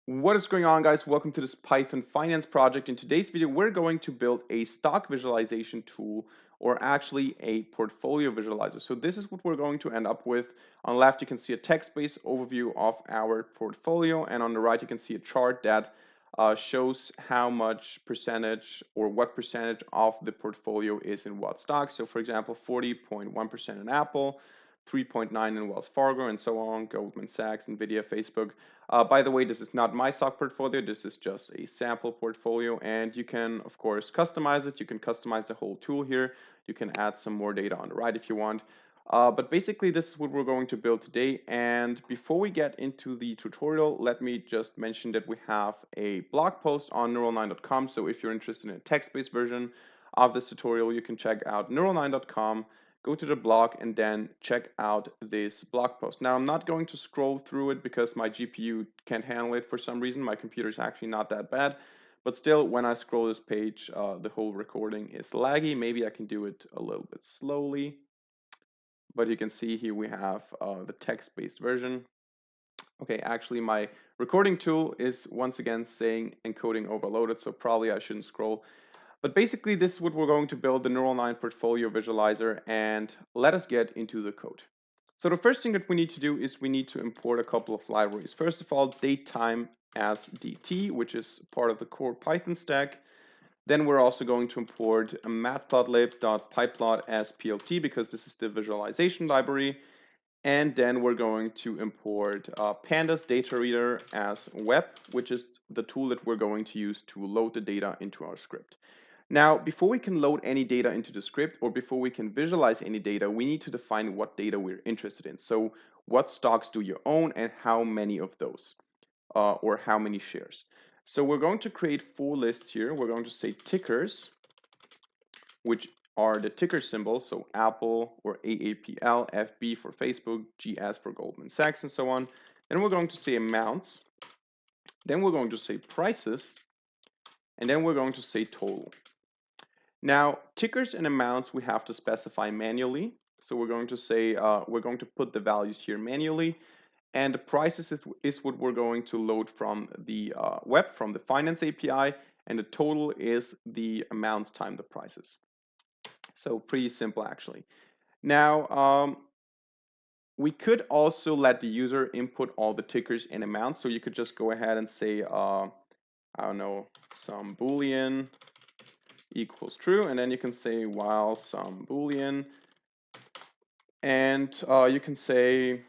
What is going on, guys? Welcome to this Python finance project. In today's video, we're going to build a stock visualization tool, or actually a portfolio visualizer. So this is what we're going to end up with. On the left, you can see a text-based overview of our portfolio, and on the right, you can see a chart that shows how much percentage or what percentage of the portfolio is in what stock. So for example, 40.1% in Apple, 3.9 in Wells Fargo, and so on, Goldman Sachs, Nvidia, Facebook. By the way, this is not my stock portfolio. This is just a sample portfolio, and you can, of course, customize it. You can customize the whole tool here. You can add some more data on the right if you want. But basically, this is what we're going to build today. And before we get into the tutorial, let me just mention that we have a blog post on neural9.com. So if you're interested in a text-based version of this tutorial, you can check out neural9.com. Go to the blog and then check out this blog post. Now, I'm not going to scroll through it because my GPU can't handle it for some reason. My computer is actually not that bad. But still, when I scroll this page, the whole recording is laggy. Maybe I can do it a little bit slowly. But you can see here we have the text-based version. Okay, actually, my recording tool is once again saying encoding overloaded, so probably I shouldn't scroll. But basically, this is what we're going to build, the Neural 9 portfolio visualizer, and let us get into the code. So the first thing that we need to do is we need to import a couple of libraries. First of all, datetime as DT, which is part of the core Python stack. Then we're also going to import a matplotlib.pyplot as PLT because this is the visualization library. And then we're going to import pandas data reader as web, which is the tool that we're going to use to load the data into our script. Now, before we can load any data into the script or before we can visualize any data, we need to define what data we're interested in. So what stocks do you own and how many of those or how many shares? So we're going to create 4 lists here. We're going to say tickers, which are the ticker symbols, so Apple or AAPL, FB for Facebook, GS for Goldman Sachs, and so on. Then we're going to say amounts. Then we're going to say prices. And then we're going to say total. Now, tickers and amounts we have to specify manually. So we're going to say, we're going to put the values here manually. And the prices is what we're going to load from the web, from the finance API. And the total is the amounts times the prices. So pretty simple, actually. Now, we could also let the user input all the tickers and amounts. So you could just go ahead and say, I don't know, some Boolean equals true, and then you can say while some Boolean, and you can say,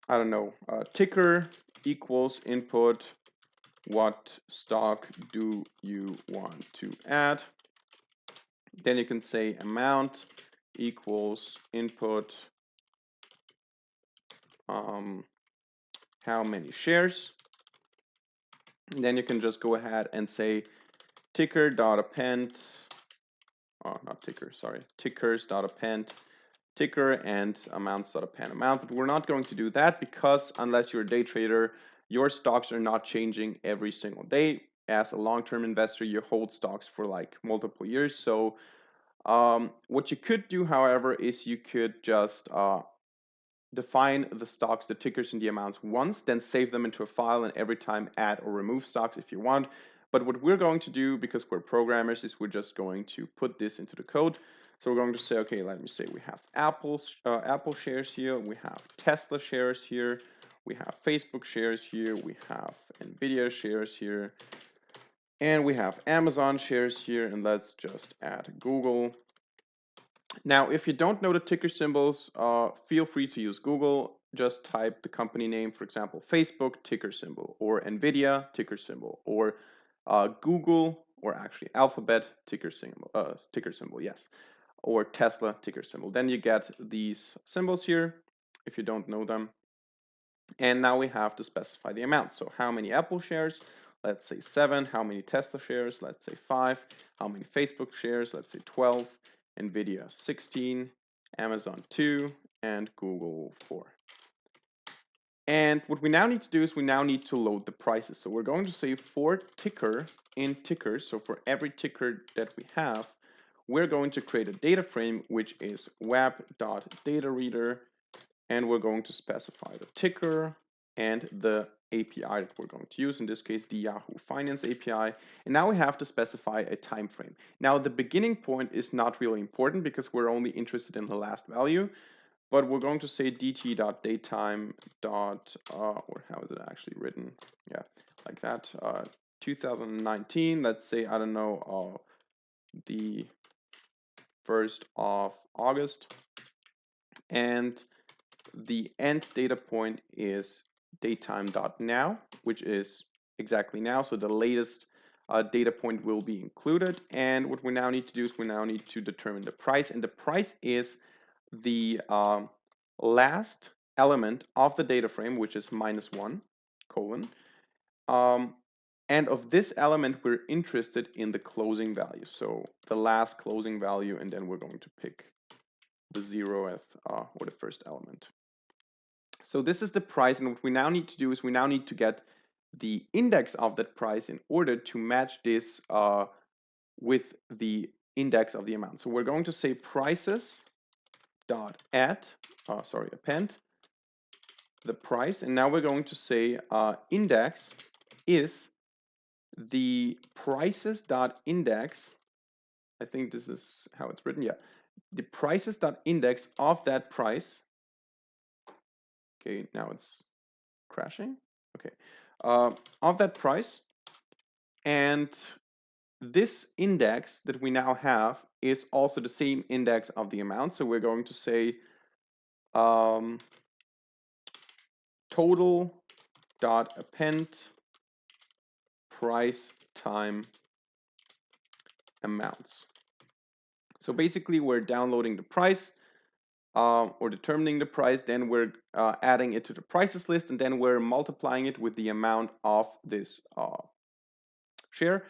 I don't know, ticker equals input, what stock do you want to add? Then you can say amount equals input, how many shares? And then you can just go ahead and say ticker.append, not ticker, sorry, tickers.append ticker and amounts.append amount. But we're not going to do that because unless you're a day trader, your stocks are not changing every single day. As a long-term investor, you hold stocks for like multiple years. So what you could do, however, is you could just define the stocks, the tickers, and the amounts once, then save them into a file, and every time add or remove stocks if you want. But what we're going to do, because we're programmers, is we're just going to put this into the code. So we're going to say, okay, let me say we have Apple shares here, we have Tesla shares here, we have Facebook shares here, we have Nvidia shares here, and we have Amazon shares here, and let's just add Google. Now, if you don't know the ticker symbols, feel free to use Google. Just type the company name, for example, Facebook ticker symbol, or Nvidia ticker symbol, or Google, or actually Alphabet ticker symbol, yes, or Tesla ticker symbol. Then you get these symbols here if you don't know them. And now we have to specify the amount. So how many Apple shares? Let's say 7. How many Tesla shares? Let's say 5. How many Facebook shares? Let's say 12. Nvidia 16, Amazon 2, and Google 4. And what we now need to do is we now need to load the prices. So we're going to say for ticker in tickers. So for every ticker that we have, we're going to create a data frame, which is web.datareader, and we're going to specify the ticker and the API that we're going to use, in this case, the Yahoo Finance API. And now we have to specify a time frame. Now, the beginning point is not really important because we're only interested in the last value, but we're going to say dt.datetime. Or how is it actually written? Yeah, like that. 2019, let's say, I don't know, the 1st of August. And the end data point is datetime.now, which is exactly now. So the latest data point will be included. And what we now need to do is we now need to determine the price. And the price is the last element of the data frame, which is -1, colon. And of this element, we're interested in the closing value. So the last closing value, and then we're going to pick the 0th or the first element. So this is the price, and what we now need to do is we now need to get the index of that price in order to match this with the index of the amount. So we're going to say prices dot append the price, and now we're going to say index is the prices dot index. I think this is how it's written. Yeah, the prices dot index of that price. Okay, now it's crashing. Okay, of that price, and this index that we now have is also the same index of the amount. So we're going to say total dot append price time amounts. So basically, we're downloading the price or determining the price, then we're adding it to the prices list, and then we're multiplying it with the amount of this share.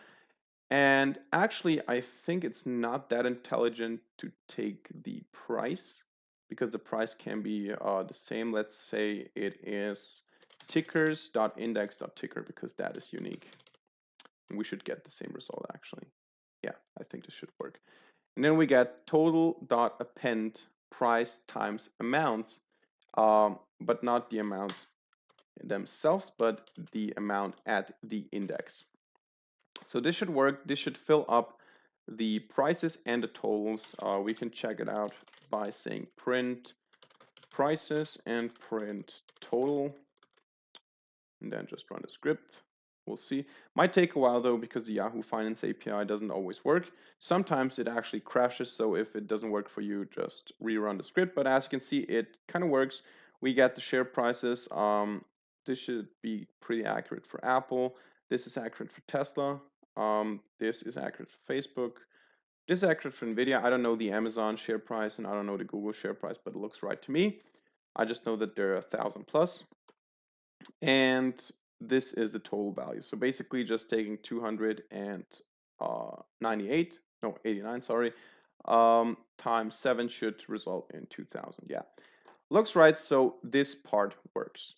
And actually, I think it's not that intelligent to take the price, because the price can be the same. Let's say it is tickers.index.ticker, because that is unique. And we should get the same result, actually. Yeah, I think this should work. And then we get total.append price times amounts, but not the amounts themselves, but the amount at the index. So this should work. This should fill up the prices and the totals. We can check it out by saying print prices and print total, and then just run the script. We'll see. Might take a while though, because the Yahoo Finance API doesn't always work. Sometimes it actually crashes, so if it doesn't work for you, just rerun the script. But as you can see, it kind of works. We get the share prices. This should be pretty accurate for Apple. This is accurate for Tesla. This is accurate for Facebook. This is accurate for Nvidia. I don't know the Amazon share price, and I don't know the Google share price, but it looks right to me. I just know that they're 1,000 plus. And this is the total value. So basically just taking 89, sorry, times 7 should result in 2,000. Yeah, looks right. So this part works.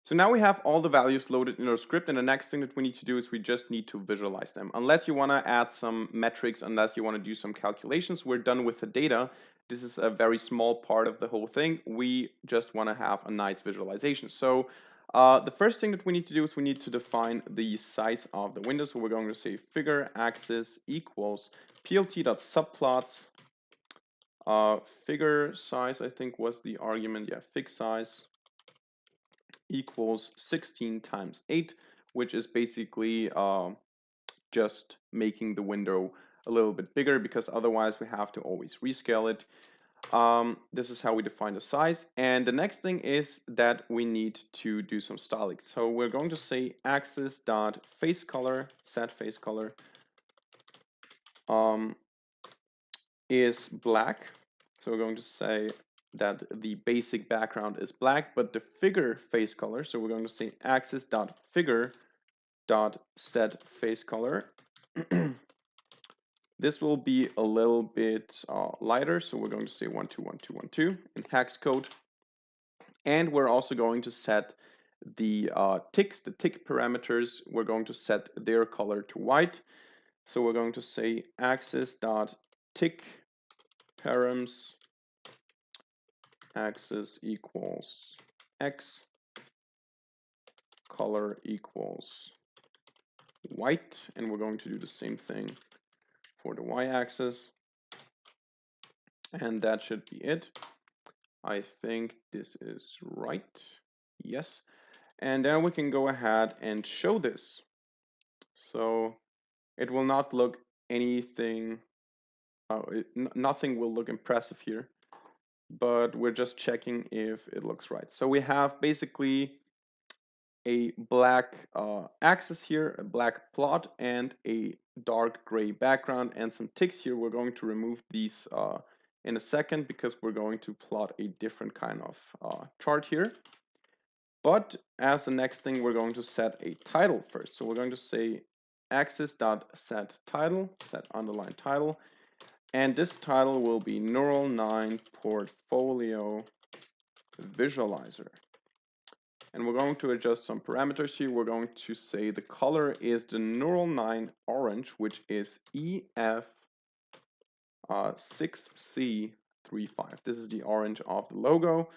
So now we have all the values loaded in our script, and the next thing that we need to do is we just need to visualize them. Unless you want to add some metrics, unless you want to do some calculations, we're done with the data. This is a very small part of the whole thing. We just want to have a nice visualization. So the first thing that we need to do is we need to define the size of the window. So we're going to say figure axis equals plt.subplots. Figure size, I think, was the argument. Yeah, fig size equals 16 times 8, which is basically just making the window a little bit bigger, because otherwise we have to always rescale it. This is how we define the size. And the next thing is that we need to do some styling. So we're going to say axis.faceColor, set face color is black. So we're going to say that the basic background is black, but the figure face color, so we're going to say axis.figure.set face color. This will be a little bit lighter, so we're going to say 121212 in hex code. And we're also going to set the ticks, the tick parameters. We're going to set their color to white. So we're going to say axis.tick params axis equals x, color equals white, and we're going to do the same thing for the y-axis, and that should be it. I think this is right. Yes. And then we can go ahead and show this. So it will not look anything, nothing will look impressive here, but we're just checking if it looks right. So we have basically a black axis here, a black plot, and a dark gray background, and some ticks here. We're going to remove these in a second because we're going to plot a different kind of chart here. But as the next thing, we're going to set a title first. So we're going to say axis.set title, set underline title, and this title will be Neural 9 Portfolio Visualizer. And we're going to adjust some parameters here. We're going to say the color is the Neural 9 orange, which is EF6C35. This is the orange of the logo,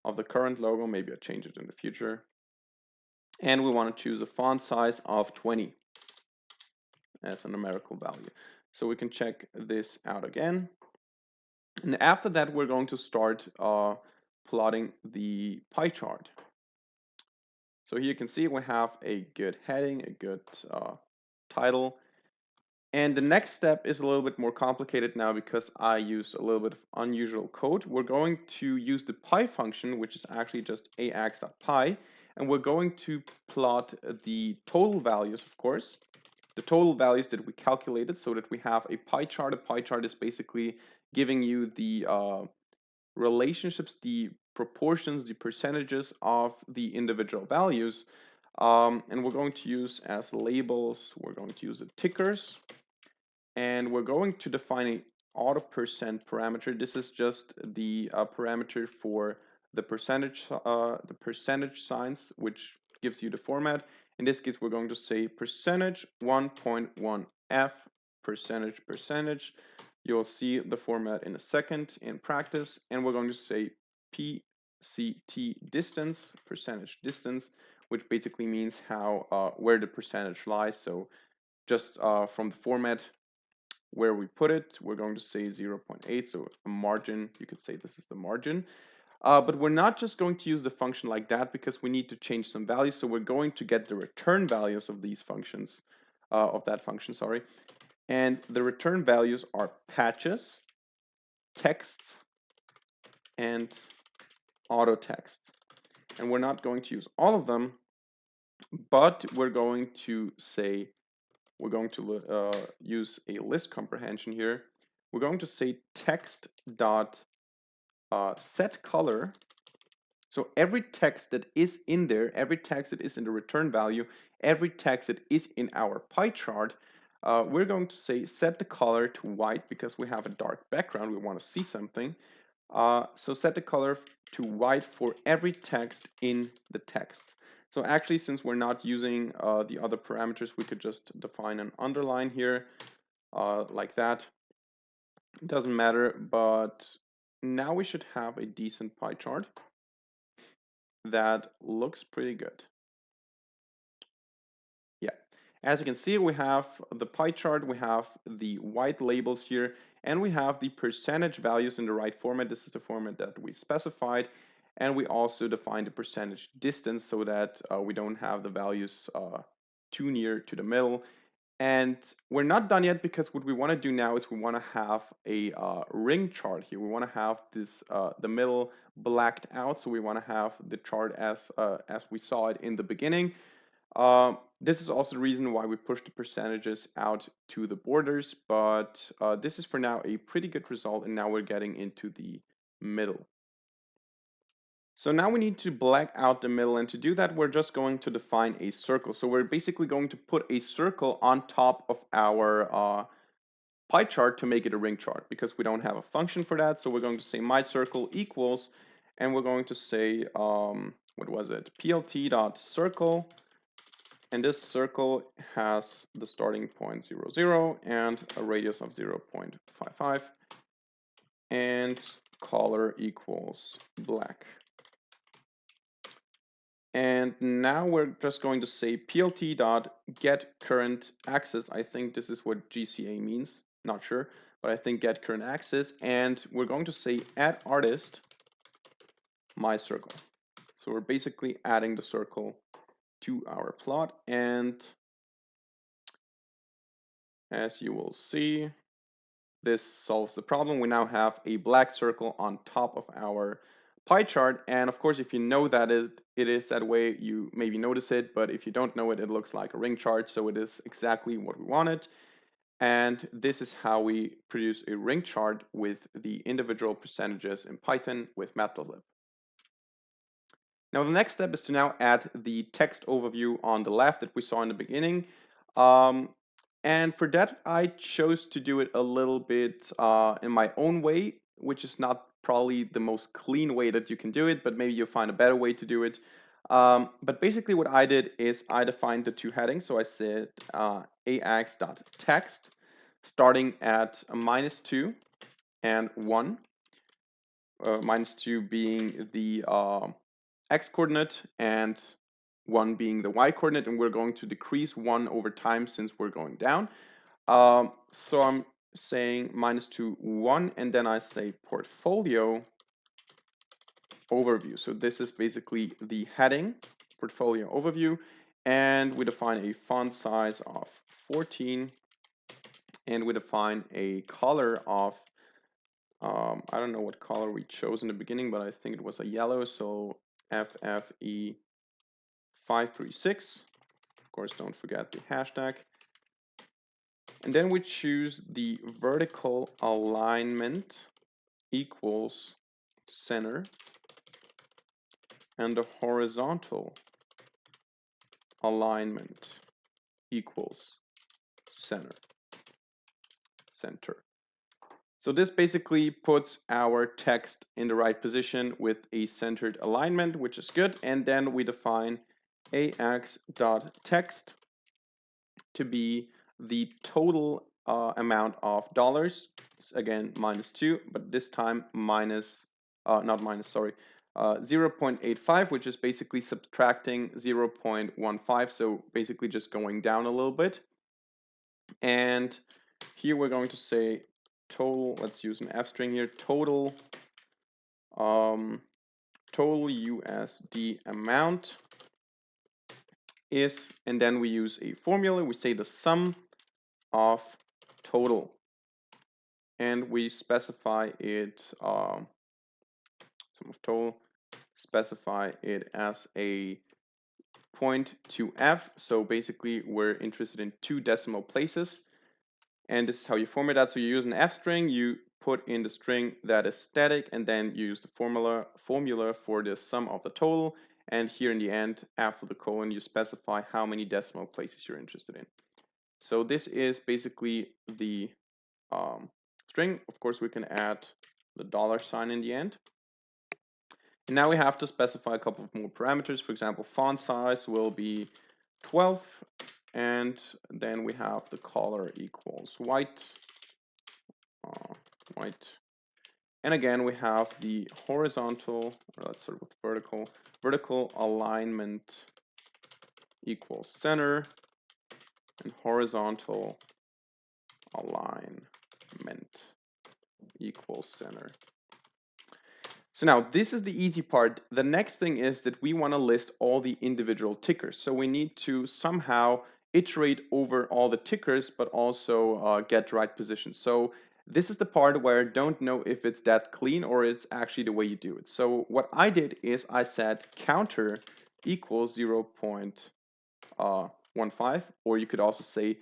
of the current logo. Maybe I'll change it in the future. And we want to choose a font size of 20 as a numerical value. So we can check this out again. And after that, we're going to start plotting the pie chart. So here you can see we have a good heading, a good title. And the next step is a little bit more complicated now because I used a little bit of unusual code. We're going to use the pie function, which is actually just ax.pie, and we're going to plot the total values, of course, the total values that we calculated so that we have a pie chart. A pie chart is basically giving you the relationships, the proportions, the percentages of the individual values. And we're going to use as labels, we're going to use the tickers, and we're going to define a auto percent parameter. This is just the parameter for the percentage signs, which gives you the format. In this case, we're going to say percentage 1.1f percentage. You'll see the format in a second in practice, and we're going to say PCT distance, percentage distance, which basically means how where the percentage lies. So just from the format where we put it, we're going to say 0.8, so a margin, you could say this is the margin. But we're not just going to use the function like that because we need to change some values. So we're going to get the return values of these functions, of that function, sorry. And the return values are patches, texts, and auto text. And we're not going to use all of them, but we're going to say, we're going to use a list comprehension here. We're going to say text dot set color. So every text that is in there, every text that is in the return value, every text that is in our pie chart, we're going to say set the color to white because we have a dark background. We want to see something. So set the color to white for every text in the text. So actually, since we're not using the other parameters, we could just define an underline here like that. It doesn't matter, but now we should have a decent pie chart that looks pretty good. Yeah, as you can see, we have the pie chart, we have the white labels here, and we have the percentage values in the right format. This is the format that we specified. And we also define the percentage distance so that we don't have the values too near to the middle. And we're not done yet because what we want to do now is we want to have a ring chart here. We want to have this the middle blacked out, so we want to have the chart as we saw it in the beginning. This is also the reason why we push the percentages out to the borders, but this is for now a pretty good result, and now we're getting into the middle. So now we need to black out the middle, and to do that, we're just going to define a circle. So we're basically going to put a circle on top of our pie chart to make it a ring chart because we don't have a function for that. So we're going to say my circle equals, and we're going to say, what was it? plt.circle, and this circle has the starting point 0, 0, and a radius of 0.55, and color equals black. And now we're just going to say plt.getCurrentAccess. I think this is what GCA means, not sure, but I think get current access. And we're going to say add artist my circle. So we're basically adding the circle to our plot. And as you will see, this solves the problem. We now have a black circle on top of our pie chart. And of course, if you know that it is that way, you maybe notice it. But if you don't know it, it looks like a ring chart. So it is exactly what we wanted. And this is how we produce a ring chart with the individual percentages in Python with Matplotlib. Now, the next step is to now add the text overview on the left that we saw in the beginning. And for that, I chose to do it a little bit in my own way, which is not probably the most clean way that you can do it, but maybe you'll find a better way to do it. But basically what I did is I defined the two headings. So I said ax.text starting at a -2 and 1, -2 being the x coordinate and 1 being the y coordinate, and we're going to decrease 1 over time since we're going down. So I'm saying -2, 1, and then I say portfolio overview. So this is basically the heading, portfolio overview, and we define a font size of 14, and we define a color of I don't know what color we chose in the beginning, but I think it was a yellow, so FFE 536. Of course, don't forget the hashtag. And then we choose the vertical alignment equals center, and the horizontal alignment equals center. So this basically puts our text in the right position with a centered alignment, which is good. And then we define ax.text to be the total amount of dollars. Again, -2, but this time not minus, sorry, 0.85, which is basically subtracting 0.15. So basically just going down a little bit. And here we're going to say total, let's use an F string here, total USD amount is, and then we use a formula, we say the sum of total, and we specify it, sum of total, specify it as a point to F. So basically we're interested in 2 decimal places. And this is how you format that. So you use an F string, you put in the string that is static, and then you use the formula for the sum of the total. And here in the end, after the colon, you specify how many decimal places you're interested in. So this is basically the string. Of course, we can add the $sign in the end. And now we have to specify a couple of more parameters. For example, font size will be 12, and then we have the color equals white, white. And again, we have the horizontal, or let's start with vertical alignment equals center, and horizontal alignment equals center. So now this is the easy part. The next thing is that we want to list all the individual tickers. So we need to somehow iterate over all the tickers, but also get the right position. So this is the part where I don't know if it's that clean or it's actually the way you do it. So what I did is I said counter equals 0.15, or you could also say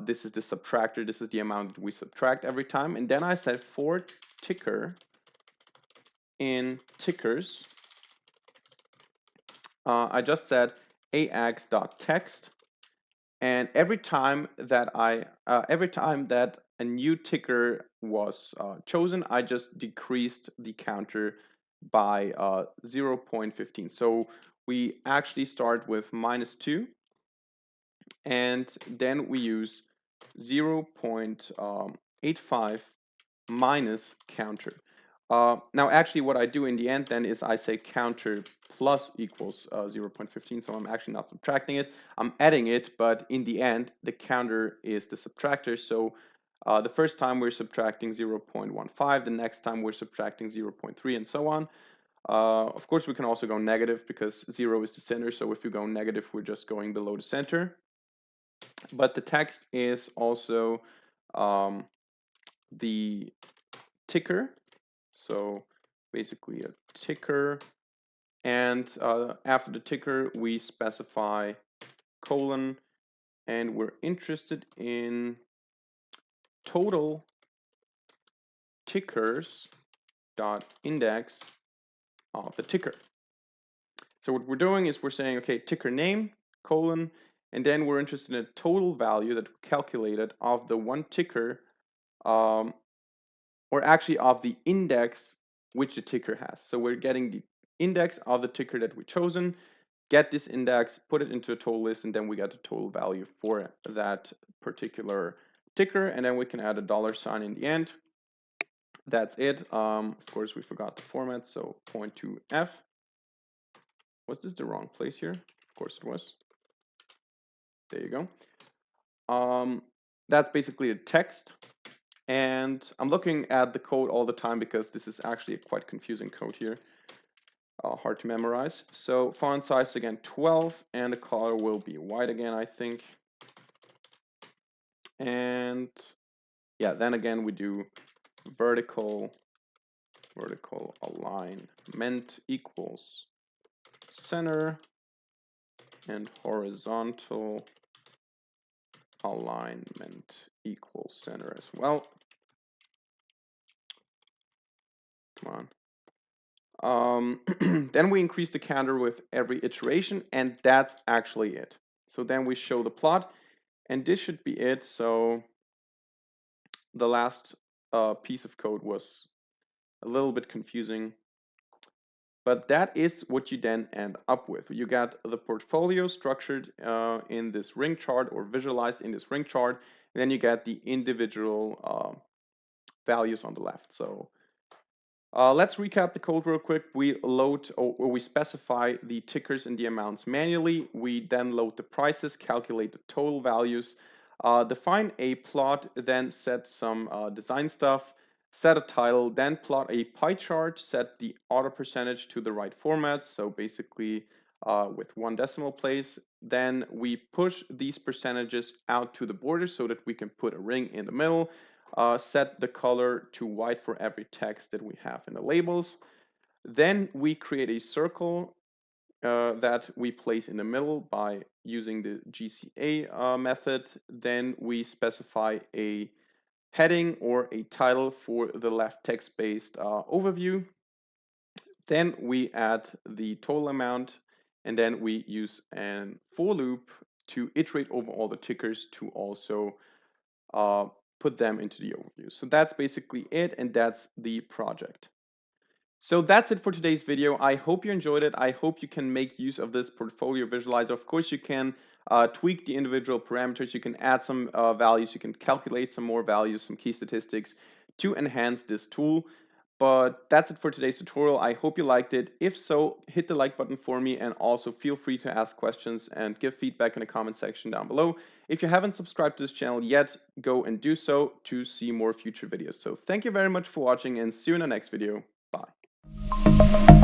this is the subtractor, this is the amount that we subtract every time. And then I said for ticker in tickers, I just said ax.text, and every time that a new ticker was chosen, I just decreased the counter by 0.15. So we actually start with -2, and then we use 0.85 minus counter. Now, actually, what I do in the end then is I say counter plus equals 0.15. So I'm actually not subtracting it. I'm adding it, but in the end, the counter is the subtractor. So the first time we're subtracting 0.15, the next time we're subtracting 0.3, and so on. Of course, we can also go negative because 0 is the center. So if you go negative, we're just going below the center. But the text is also the ticker. So basically a ticker. And after the ticker, we specify colon. And we're interested in total tickers dot index of the ticker. So what we're doing is we're saying, okay, ticker name, colon, and then we're interested in a total value that we calculated of the one ticker, or actually of the index which the ticker has. So we're getting the index of the ticker that we chosen, get this index, put it into a total list, and then we get the total value for that particular ticker, and then we can add a $sign in the end. That's it. Of course, we forgot the format, so point to F. Was this the wrong place here? Of course it was. There you go. That's basically the text. And I'm looking at the code all the time because this is actually a quite confusing code here. Hard to memorize. So font size again 12, and the color will be white again, I think. And yeah, then again we do vertical alignment equals center, and horizontal alignment equals center as well. Come on. Then we increase the counter with every iteration, and that's actually it. So then we show the plot, and this should be it. So the last piece of code was a little bit confusing, but that is what you then end up with. You got the portfolio structured in this ring chart, or visualized in this ring chart, and then you get the individual values on the left. So let's recap the code real quick. We load, or we specify the tickers and the amounts manually. We then load the prices, calculate the total values, define a plot, then set some design stuff, set a title, then plot a pie chart, set the auto percentage to the right format, so basically with 1 decimal place. Then we push these percentages out to the border so that we can put a ring in the middle. Set the color to white for every text that we have in the labels. Then we create a circle that we place in the middle by using the GCA method. Then we specify a heading or a title for the left text-based overview. Then we add the total amount, and then we use a for loop to iterate over all the tickers to also put them into the overview. So that's basically it, and that's the project. So that's it for today's video. I hope you enjoyed it. I hope you can make use of this portfolio visualizer. Of course, you can tweak the individual parameters. You can add some values. You can calculate some more values, some key statistics to enhance this tool. But that's it for today's tutorial. I hope you liked it. If so, hit the like button for me, and also feel free to ask questions and give feedback in the comment section down below. If you haven't subscribed to this channel yet, go and do so to see more future videos. So thank you very much for watching, and see you in the next video. Bye.